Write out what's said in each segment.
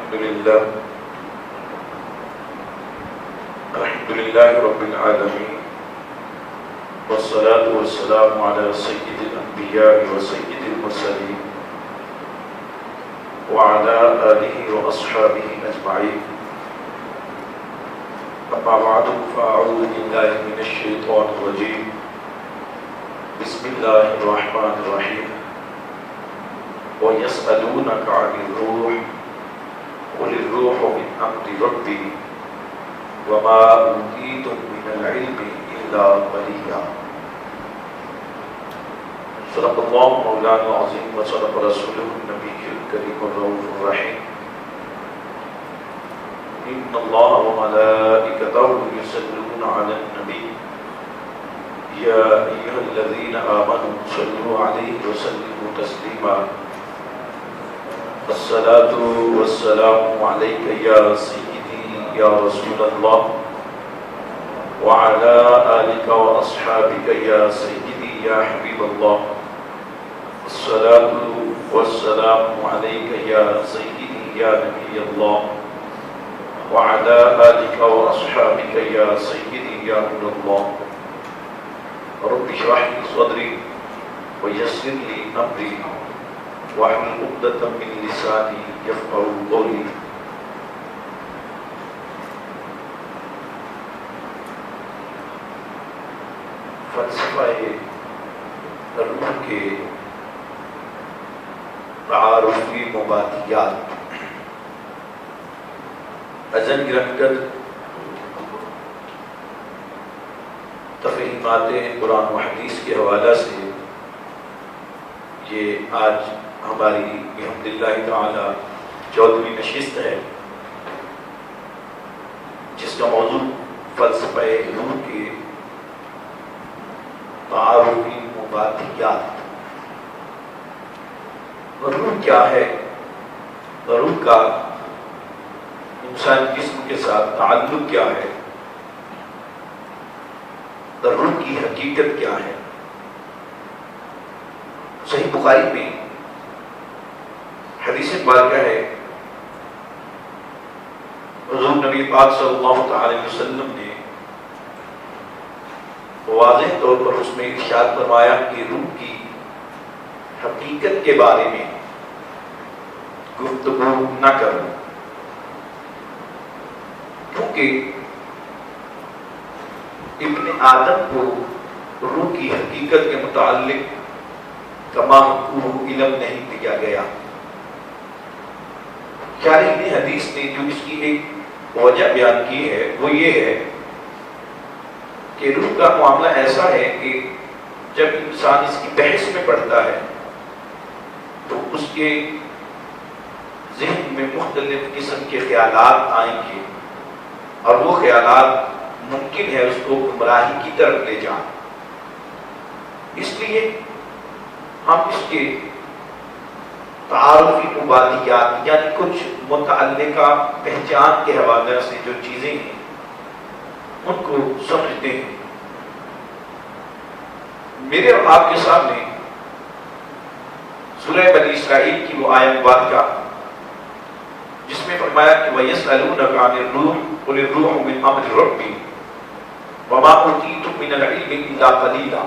الحمد لله رب العالمين والصلاة والسلام على سيد الأنبياء وسيد المرسلين وعلى آله وأصحابه أجمعين. أما بعد فأعوذ بالله من الشيطان الرجيم. بسم الله الرحمن الرحيم. ويسألونك عن الروح قل الروح من أمر ربي وما أوتيتم من العلم إلا قليلا. صدق الله مولانا العظيم وصدق رسوله النبي الكريم الرؤوف الرحيم. إن الله وملائكته يصلون على النبي يا أيها الذين آمنوا صلوا عليه وسلموا تسليما. الصلاة والسلام عليك يا سيدي يا رسول الله وعلى آلك وأصحابك يا سيدي يا حبيب الله. الصلاة والسلام عليك يا سيدي يا نبي الله وعلى آلك وأصحابك يا سيدي يا نور الله. رب اشرح لي صدري ويسر لي أمري واحلل عقدة من لساني يفقهوا قولي. فلسفہ روح کے تعارفی مبادیات ازن رکھ کر تفہیمات قرآن و حدیث کے حوالہ سے یہ آج ہماری الحمدللہ تعالی 14ویں نشست ہے، جس کا موضوع فلسفہ روح کے تعارفی مبادیات. روح کیا ہے؟ روح کا انسان جسم کے ساتھ تعلق کیا ہے؟ روح کی حقیقت کیا ہے؟ صحیح بخاری میں حدیث مبارکہ ہے، حضور نبی پاک صلی اللہ علیہ وسلم نے واضح طور پر اس میں ارشاد فرمایا کہ روح کی حقیقت کے بارے میں گفتگو نہ کرو، کیونکہ ابن آدم کو روح کی حقیقت کے متعلق تمام علم نہیں دیا گیا. شارحین حدیث نے جو اس کی ایک وجہ بیان کی ہے وہ یہ ہے کہ روح کا معاملہ ایسا ہے کہ جب انسان اس کی بحث میں پڑھتا ہے تو اس کے ذہن میں مختلف قسم کے خیالات آئیں گے اور وہ خیالات ممکن ہے اس کو گمراہی کی طرف لے جائیں. اس لیے ہم اس کے تعارفی مبادیات یعنی کچھ متعلقہ پہچان کے حوالے سے جو چیزیں ہیں ان کو سمجھتے ہیں. میرے اور آپ کے سامنے سورہ بنی اسرائیل کی وہ آیت مبارکہ جس میں فرمایا کہ وَيَسْأَلُونَكَ عَنِ الرُّوحِ قُلِ الرُّوحُ مِنْ أَمْرِ رَبِّي وَمَا أُوتِيتُم مِّنَ الْعِلْمِ إِلَّا قَلِيلًا.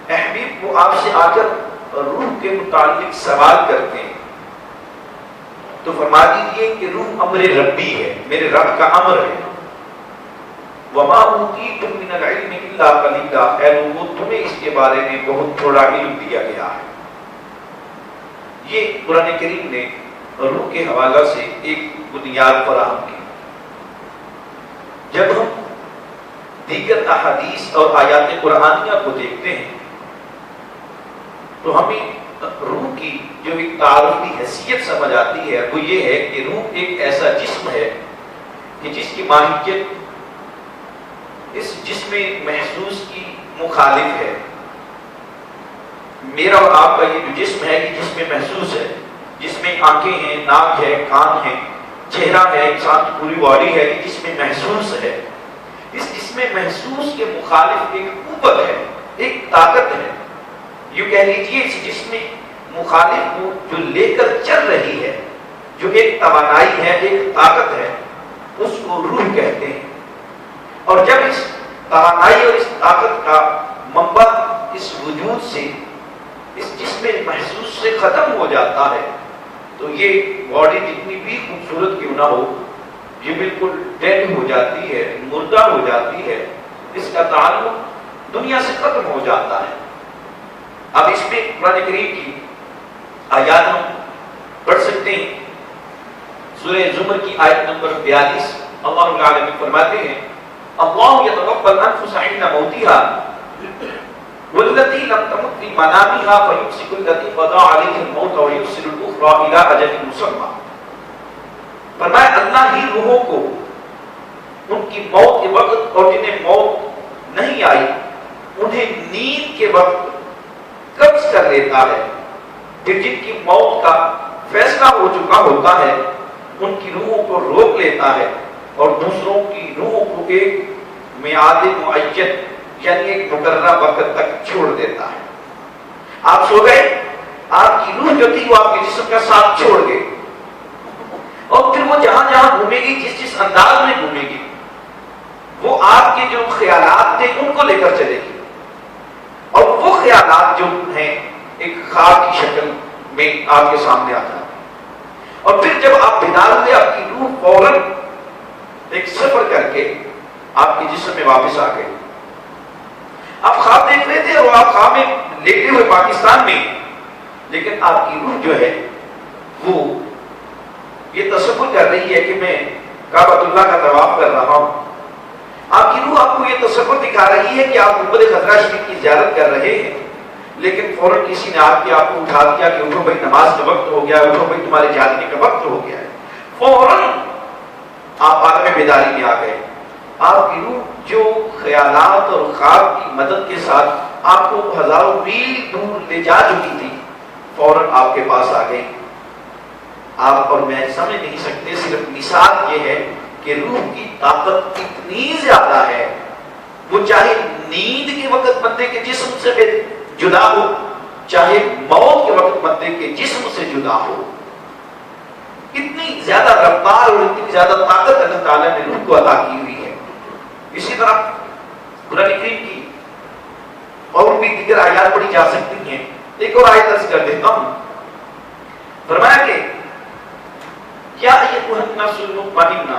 اے حبیب، وہ آپ سے آ کر روح کے متعلق سوال کرتے ہیں تو فرما دیجئے کہ روح امر ربی ہے، میرے رب کا امر ہے. وَمَا أُوتِيتُم مِّنَ الْعِلْمِ إِلَّا قَلِيلًا، اے لوگوں تمہیں اس کے بارے میں بہت تھوڑا علم دیا گیا ہے. یہ قرآن کریم نے روح کے حوالہ سے ایک بنیاد فراہم کی. جب ہم دیگر احادیث اور آیات قرآنیہ کو دیکھتے ہیں تو ہمیں روح کی جو ایک تعارفی حیثیت سمجھ آتی ہے وہ یہ ہے کہ روح ایک ایسا جسم ہے کہ جس کی ماہیت اس جسم محسوس کی مخالف ہے. میرا اور آپ کا یہ جو جسم ہے یہ جسم محسوس ہے، جس میں آنکھیں ہیں، ناک ہے، کان ہے، چہرہ ہے، انسان کی پوری باڈی ہے، یہ جسم محسوس ہے. اس جسم محسوس کے مخالف ایک قوت ہے، ایک طاقت ہے. یوں کہہ لیجیے اس جسم مخالف کو جو لے کر چل رہی ہے جو ایک توانائی ہے، ایک طاقت ہے، اس کو روح کہتے ہیں۔ اور جب اس توانائی اور اس طاقت کا منبع اس وجود سے، اس جسم محسوس سے ختم ہو جاتا ہے تو یہ باڈی جتنی بھی خوبصورت کیوں نہ ہو، یہ بالکل ڈیڈ ہو جاتی ہے، مردہ ہو جاتی ہے، اس کا تعلق دنیا سے ختم ہو جاتا ہے۔ اب اس میں قرآن کریم کی آیات ہم پڑھ سکتے ہیں۔ سورہ زمر کی آیت نمبر 42 اللہ رب العالمین فرماتے ہیں اللہ یتوفی الانفس عند موتها والتي لم تمت في منامها فيمسك التي قضى عليها الموت ويرسل الاخرى الى اجل مسمى۔ فرمایا اللہ ہی روحوں کو ان کی موت کے وقت اور جنہیں موت نہیں آئی انہیں نیند کے وقت قبض کر لیتا ہے، پھر جن کی موت کا فیصلہ ہو چکا ہوتا ہے ان کی روحوں کو روک لیتا ہے اور دوسروں کی روحوں کو ایک میعاد معین یعنی ایک مقررہ وقت تک چھوڑ دیتا ہے۔ آپ سو گئے، آپ کی روح جو تھی وہ آپ کے جسم کا ساتھ چھوڑ گئی اور پھر وہ جہاں جہاں گھومے گی، جس جس انداز میں گھومے گی، وہ آپ کے جو خیالات تھے ان کو لے کر چلے گی، اور وہ خیالات جو ہیں ایک خواب کی شکل میں آپ کے سامنے آتا ہے، اور پھر جب آپ بیدار ہوئے آپ کی روح فوراً ایک سفر کر کے آپ کے جسم میں واپس آ گئی۔ آپ خواب دیکھ رہے تھے اور آپ خواب میں لیٹے ہوئے پاکستان میں، لیکن آپ کی روح جو ہے وہ یہ تصور کر رہی ہے کہ میں کعبۃ اللہ کا طواف کر رہا ہوں۔ آپ کی روح آپ کو یہ تصور دکھا رہی ہے کہ آپ گنبد خضرا شریف کی زیارت کر رہے ہیں، لیکن فوراً کسی نے آپ کو اٹھا دیا کہ اٹھو بھائی نماز کا وقت ہو گیا، اٹھو بھائی تمہارے جاگنے کا وقت ہو گیا ہے۔ فوراً آپ عالم بیداری میں آ گئے۔ آپ کی روح جو خیالات اور خواب کی مدد کے ساتھ آپ کو ہزاروں میل دور لے جا چکی تھی، فوراً آپ کے پاس آ گئی۔ آپ اور میں سمجھ نہیں سکتے، صرف مثال یہ ہے کہ روح کی طاقت اتنی زیادہ ہے، وہ چاہے نیند کے وقت بندے کے جسم سے جدا ہو، چاہے موت کے وقت بندے کے جسم سے جدا ہو، اتنی زیادہ رفتار اور اتنی زیادہ طاقت اللہ تعالیٰ نے روح کو عطا کی ہوئی ہے۔ اسی طرح قرآن کریم کی اور بھی دیگر آیات پڑھی جا سکتی ہیں۔ ایک اور آیت عرض کر دیتا ہوں، فرمایا کہ کیا ایھا النفس المطمئنہ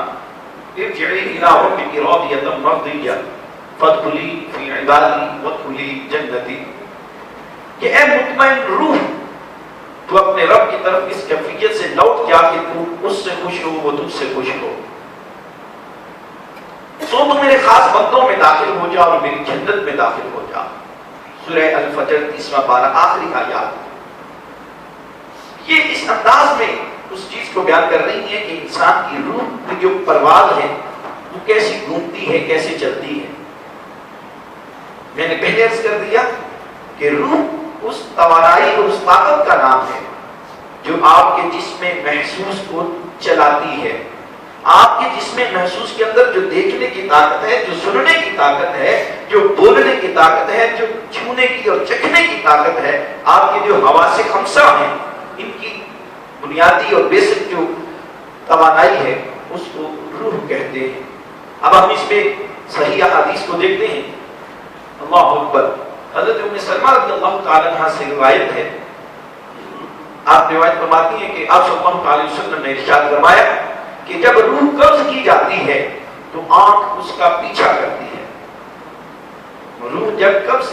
ارجعی الی ربک راضیۃ مرضیہ فادخلی فی عبادی وادخلی جنتی، کہ اے مطمئن روح تو اپنے رب کی طرف اس کیفیت سے لوٹ جا کہ تو اس سے خوش ہو، وہ تجھ سے خوش ہو، سو تو میرے خاص بندوں میں داخل ہو جا اور میری جنت میں داخل ہو جا۔ سورہ الفجر 30واں پارہ آخری آیات۔ یہ اس انداز میں اس چیز کو بیان کر رہی ہے کہ انسان کی روح کی جو پرواز ہے وہ کیسی گھومتی ہے، کیسے چلتی ہے۔ میں نے پہلے عرض کر دیا کہ روح اس توانائی اور اس طاقت کا نام ہے جو آپ کے جسم محسوس کو چلاتی ہے۔ آپ کے جسم محسوس کے اندر جو دیکھنے کی طاقت ہے، جو سننے کی طاقت ہے، جو بولنے کی طاقت ہے، جو چھونے کی اور چکھنے کی طاقت ہے، آپ کے جو حواس خمسہ ہیں، ان کی بنیادی اور بیسک جو توانائی ہے اس کو روح کہتے ہیں۔ اب ہم اس میں صحیح احادیث کو دیکھتے ہیں۔ اللہ اکبر۔ حضرت ام سلمہ رضی اللہ تعالی عنہ سے روایت ہے، آپ روایت فرماتی ہیں کہ آپ صلی اللہ علیہ وسلم نے ارشاد فرمایا کہ جب روح قبض کی جاتی ہے تو آنکھ اس کا پیچھا کرتی ہے۔ روح جب قبض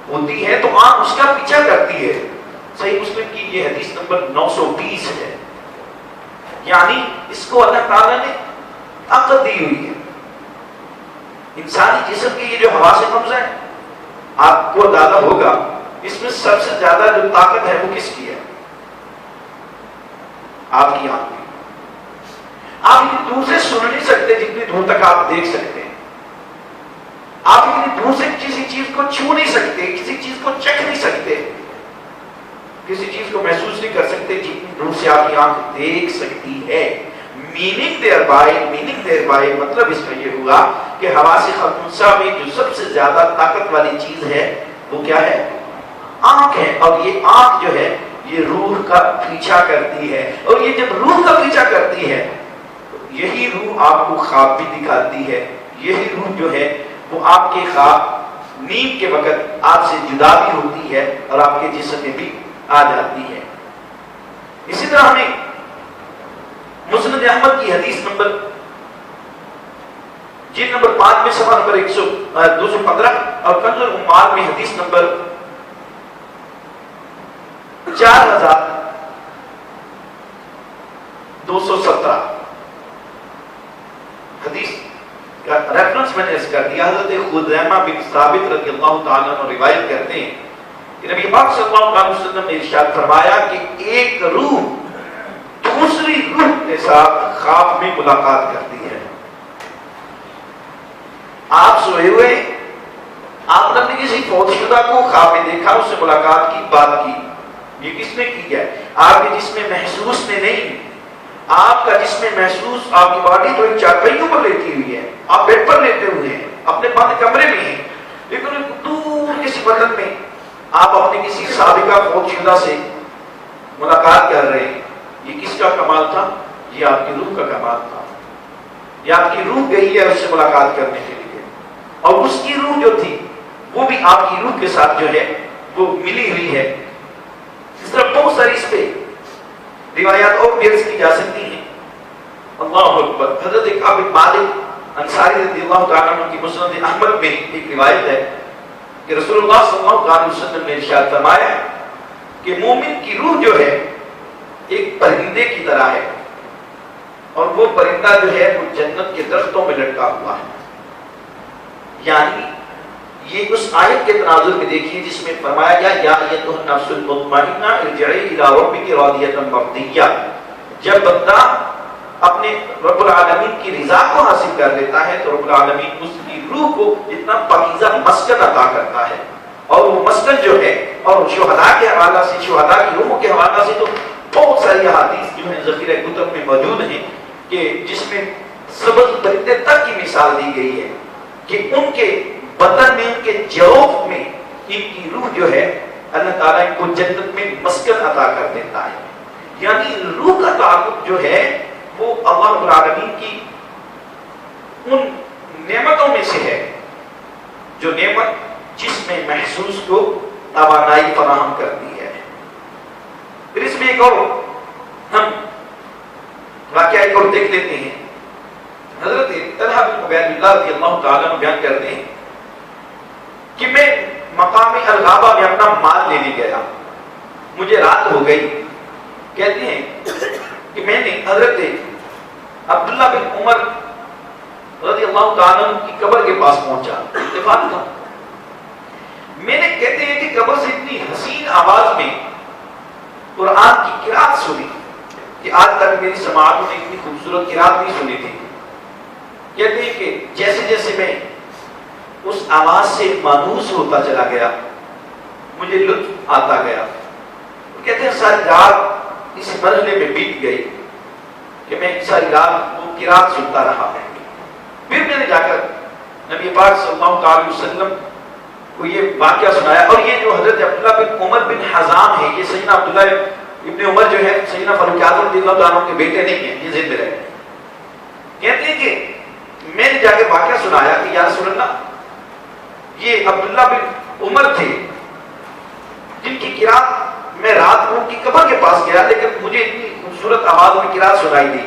ہوتی ہے تو آنکھ اس کا پیچھا کرتی ہے۔ صحیح مسلم کی یہ حدیث نمبر 920 ہے۔ یعنی اس کو اللہ تعالیٰ نے عقل دی ہوئی ہے۔ انسانی جسم کی یہ جو حواس خمسہ ہیں، آپ کو اندازہ ہوگا اس میں سب سے زیادہ جو طاقت ہے وہ کس کی ہے؟ آپ کی آنکھ کی۔ آپ اتنی دور سے سن نہیں سکتے جتنی دور تک آپ دیکھ سکتے ہیں۔ آپ اتنی دور سے کسی چیز کو چھو نہیں سکتے، کسی چیز کو چکھ نہیں سکتے، کسی چیز کو محسوس نہیں کر سکتے جتنی دور سے آپ کی آنکھ دیکھ سکتی ہے۔ میننگ دیر بائی مطلب اس میں یہ ہوا کہ حواس خمسہ میں جو سب سے زیادہ طاقت والی چیز ہے وہ کیا ہے؟ آنکھ ہے۔ اور یہ آنکھ جو ہے یہ روح کا پیچھا کرتی ہے، اور یہ جب روح کا پیچھا کرتی ہے تو یہی روح آپ کو خواب بھی دکھاتی ہے، یہی روح جو ہے وہ آپ کے خواب نیند کے وقت آپ سے جدا بھی ہوتی ہے اور آپ کے جسم میں بھی آ جاتی ہے۔ اسی طرح ہمیں مسند احمد کی حدیث نمبر جلد نمبر 5 میں صفحہ نمبر 215 اور کنز العمال میں حدیث نمبر 4217 حدیث کا ریفرنس میں نے اس کر دیا۔ حضرت خزیمہ بن ثابت رضی اللہ تعالیٰ عنہ روایت کرتے ہیں کہ نبی پاک صلی اللہ علیہ وسلم نے ارشاد فرمایا کہ ایک روح دوسری روح کے ساتھ خواب میں ملاقات کرتی ہے۔ آپ سوئے ہوئے، آپ نے کسی فوت شدہ کو خواب میں دیکھا، اس سے ملاقات کی، بات کی، یہ کس نے کی ہے؟ آپ کے جسم محسوس نے نہیں، آپ کا جسم محسوس، آپ کی باڈی تو ایک چارپائیوں پر لیٹی ہوئی ہے، آپ بیڈ پر لیٹے ہوئے ہیں، اپنے بند کمرے میں ہیں، لیکن دور کسی وطن میں آپ اپنے کسی سابقہ فوت شدہ سے ملاقات کر رہے ہیں۔ یہ کس کا کمال تھا؟ یہ آپ کی روح کا کمال تھا۔ یہ آپ کی روح گئی ہے اس سے ملاقات کرنے کے لیے، اور اس کی روح جو تھی وہ بھی آپ کی روح کے ساتھ جو ہے وہ ملی ہوئی ہے۔ اس طرح بہت ساری اس پہ روایات اور پیش کی جا سکتی ہیں۔ اللہ اکبر۔ حضرت کعب بن مالک انصاری رضی اللہ تعالیٰ عنہ کی مسند احمد میں ایک روایت ہے کہ رسول اللہ صلی اللہ علیہ وسلم نے ارشاد فرمایا کہ مومن کی روح جو ہے ایک پرندے کی طرح ہے، اور وہ پرندہ جو ہے وہ جنت کے درختوں میں لٹکا ہوا ہے۔ یعنی یہ اس آیت کے تناظر میں دیکھیے جس میں فرمایا گیا یا ایتھا النفس المطمئنہ ارجعی الی ربک راضیۃ مرضیہ۔ جب بندہ اپنے رب العالمین کی رضا کو حاصل کر لیتا ہے تو رب العالمین اس کی روح کو اتنا پاکیزہ مسکن عطا کرتا ہے، اور وہ مسکن جو ہے، اور شہداء کے حوالہ سے، شہداء کی روحوں کے حوالہ سے تو بہت ساری احادیث جو ہیں ذخیرہ کتب میں موجود ہیں کہ جس میں سبز پرندے تک کی مثال دی گئی ہے کہ ان کے بدن میں، ان کے جوف میں ان کی روح جو ہے اللہ تعالیٰ ان کو جنت میں مسکن عطا کر دیتا ہے۔ یعنی روح کا تعلق جو ہے وہ اللہ رب العالمین کی ان نعمتوں میں سے ہے جو نعمت جسم محسوس کو توانائی فراہم کرتی ہے۔ پھر اس میں ایک اور ہم واقعہ ایک اور دیکھ لیتے ہیں۔ حضرت طلحہ بن عبید اللہ رضی اللہ تعالیٰ عنہ بیان کرتے ہیں کہ میں مقام الغابہ میں اپنا مال لینے گیا، مجھے رات ہو گئی۔ کہتے ہیں کہ میں نے حضرت عبداللہ بن عمر رضی اللہ تعالیٰ عنہ کی قبر کے پاس پہنچا، اتفاق تھا۔ میں نے کہتے ہیں کہ قبر سے اتنی حسین آواز میں قرآن کی قرات سنی کہ آج تک میری سماعتوں نے اتنی خوبصورت قرات نہیں سنی تھی۔ کہتے ہیں کہ جیسے جیسے میں اس آواز سے مانوس ہوتا چلا گیا مجھے لطف آتا گیا۔ کہتے ہیں ساری رات اس مرحلے میں بیت گئی کہ میں ساری رات وہ قرات سنتا رہا۔ پھر میں نے جا کر نبی پاک صلی اللہ علیہ وسلم کو یہ واقعہ سنایا، اور یہ جو حضرت عبداللہ بن عمر بن حزام ہے، یہ سیدنا عبداللہ ابن عمر جو ہے سیدنا فاروق اعظم رضی اللہ تعالیٰ عنہ کے بیٹے نہیں ہیں، یہ ذہن میں رہے۔ کہتے ہیں کہ میں نے جا کے واقعہ سنایا کہ یا رسول اللہ، یہ عبداللہ بن عمر تھے جن کی قرات میں رات کو ان کی قبر کے پاس گیا لیکن مجھے اتنی خوبصورت آواز میں قرات سنائی دی۔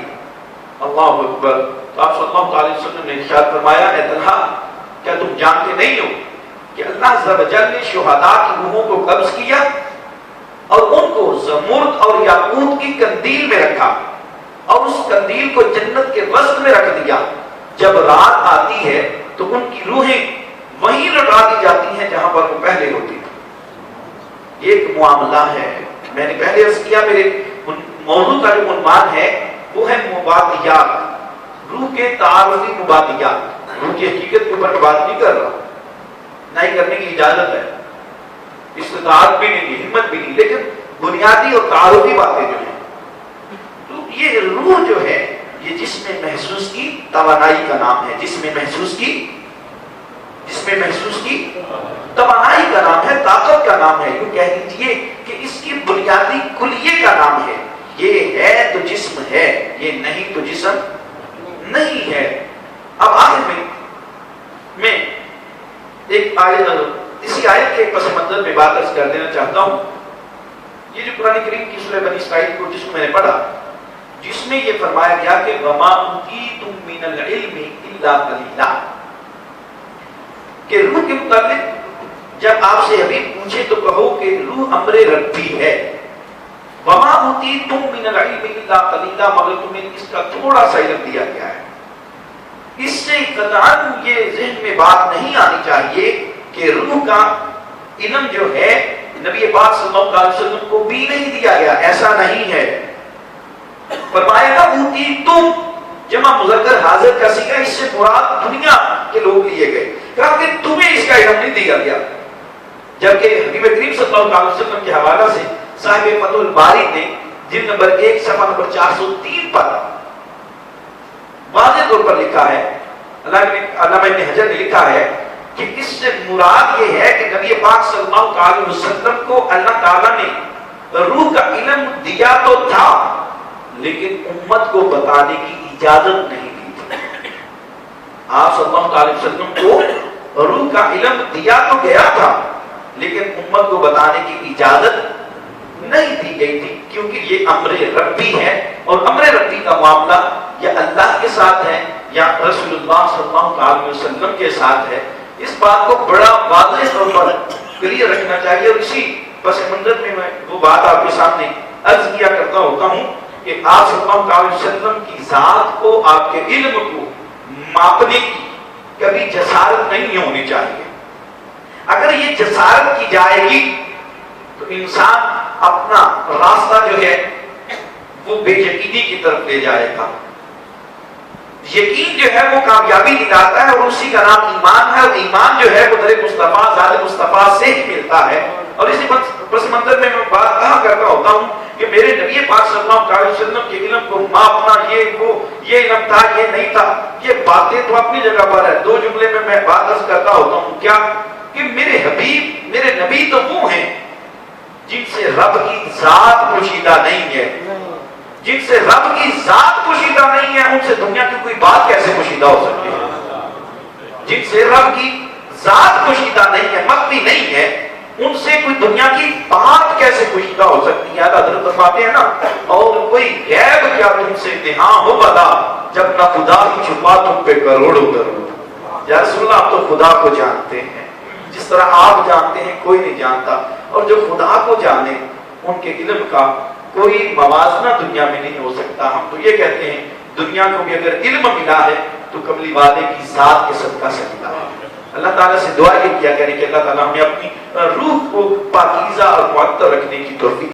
اللہ اکبر۔ تو آپ صلی اللہ علیہ وسلم نے ارشاد فرمایا اے طلحہ، کیا تم جانتے نہیں ہو کہ اللہ عز و جل نے شہداء کی روحوں کو قبض کیا اور ان کو زمرد اور یاقوت کی قندیل میں رکھا، اور اس قندیل کو جنت کے وسط میں رکھ دیا۔ جب رات آتی ہے تو ان کی روحیں وہیں لوٹا دی جاتی ہیں جہاں پر وہ پہلے ہوتی تھی۔ ایک معاملہ ہے، میں نے پہلے عرض کیا میرے موضوع کا جو عنوان ہے وہ ہے مبادیات، روح کے تعارفی مبادیات۔ روح کی حقیقت کے اوپر بات نہیں کر رہا، نہ ہی کرنے کی اجازت ہے، استطاعت بھی نہیں، ہمت بھی نہیں، لیکن بنیادی اور تعارفی باتیں جو ہیں۔ تو یہ روح جو ہے یہ جسم محسوس کی توانائی کا نام ہے، جسم محسوس کی توانائی کا نام ہے، طاقت کا نام ہے۔ یوں کہہ دیجئے کہ اس کی بنیادی کلیے کا نام ہے. یہ ہے تو جسم ہے، یہ نہیں تو جسم نہیں ہے. اب آخر میں ایک آیت، اسی آیت کے پس منظر میں بات عرض کر دینا چاہتا ہوں. یہ جو قرآن کریم کی سورہ بنی اسرائیل کو جس کو میں نے پڑھا، جس میں یہ فرمایا گیا کہ وَمَا أُوتِيتُم مِّنَ الْعِلْمِ إِلَّا قَلِيلًا، کہ روح کے متعلق جب آپ سے حبیب پوچھے تو کہو کہ روح امر ربی ہے. وَمَا أُوتِيتُم مِّنَ الْعِلْمِ إِلَّا قَلِيلًا، مگر تمہیں اس کا تھوڑا سا علم دیا گیا ہے. اس سے قطعاً یہ ذہن میں بات نہیں آنی چاہیے کہ روح کا علم جو ہے نبی پاک صلی اللہ علیہ وسلم کو بھی نہیں دیا گیا. ایسا نہیں ہے. فرمایا گا اوتیتم جمع مذکر حاضر کا صیغہ، اس سے مراد دنیا کے لوگ لیے گئے. کہا کہ تمہیں اس کا علم نہیں دیا گیا. جبکہ حبیب کریم صلی اللہ علیہ وسلم کے حوالہ سے صاحب فتح الباری نے جلد نمبر 1 صفحہ نمبر 403 پر واضح طور پر لکھا ہے، علامہ ابن حجر نے لکھا ہے کہ اس سے مراد یہ ہے کہ نبی پاک صلی اللہ علیہ وسلم کو اللہ تعالیٰ نے روح کا علم دیا تو تھا، لیکن امت کو بتانے کی اجازت نہیں دی تھی. آپ صلی اللہ علیہ وسلم کو روح کا علم دیا تو گیا تھا، لیکن امت کو بتانے کی اجازت نہیں دی گئی تھی، کیونکہ یہ امر ربی ہے، اور امر ربی کا معاملہ یا اللہ کے ساتھ ہے یا رسول اللہ صلی اللہ علیہ وسلم کے ساتھ ہے. اس بات کو بڑا واضح طور پر کلیئر رکھنا چاہیے. اور اسی پس منظر میں وہ بات آپ کے سامنے عرض کیا کرتا ہوتا ہوں کہ آپ صلی اللہ علیہ وسلم کی ذات کو، آپ کے علم کو ماپنے کی کبھی جسارت نہیں ہونی چاہیے. اگر یہ جسارت کی جائے گی تو انسان اپنا راستہ جو ہے وہ بے یقینی کی طرف لے جائے گا. یقین جو ہے وہ کامیابی دلاتا ہے، اور اسی کا نام ایمان ہے، اور ایمان جو ہے وہ در مصطفیٰ ذات مصطفیٰ سے ہی ملتا ہے. اور اسی پس منظر میں بات کہا کرتا ہوتا ہوں کہ میرے نبی پاک صلی اللہ علیہ وسلم کے علم کو ماپنا، یہ علم تھا، یہ نہیں تھا، یہ باتیں تو اپنی جگہ پر ہے. 2 جملے میں بات عرض کرتا ہوتا ہوں کیا کہ میرے حبیب، میرے نبی تو وہ ہیں جن سے رب کی ذات پوشیدہ نہیں ہے. جن سے رب کی ذات پوشیدہ نہیں ہے، ان سے دنیا کی کوئی بات کیسے پوشیدہ ہو سکتی ہے؟ جن سے رب کی ذات پوشیدہ نہیں ہے، مخفی نہیں ہے، ان سے کوئی دنیا کی بات کیسے پوشیدہ ہو سکتی ہے؟ حضرت فرماتے ہیں نا، اور کوئی غیب کیا تم سے نہاں ہو بتا، جب نہ خدا ہی چھپا تم پہ کروڑوں کروڑ. یا رسول اللہ، آپ تو خدا کو جانتے ہیں جس طرح آپ جانتے ہیں کوئی نہیں جانتا. اور جو خدا کو جانے ان کے علم کا کوئی موازنہ دنیا میں نہیں ہو سکتا. ہم تو یہ کہتے ہیں دنیا کو بھی اگر علم ملا ہے تو کملی والے کی ذات کے صدقہ سے ملا ہے. اللہ تعالیٰ سے دعا یہ کیا کریں کہ اللہ تعالیٰ ہمیں اپنی روح کو پاکیزہ اور معطر رکھنے کی توفیق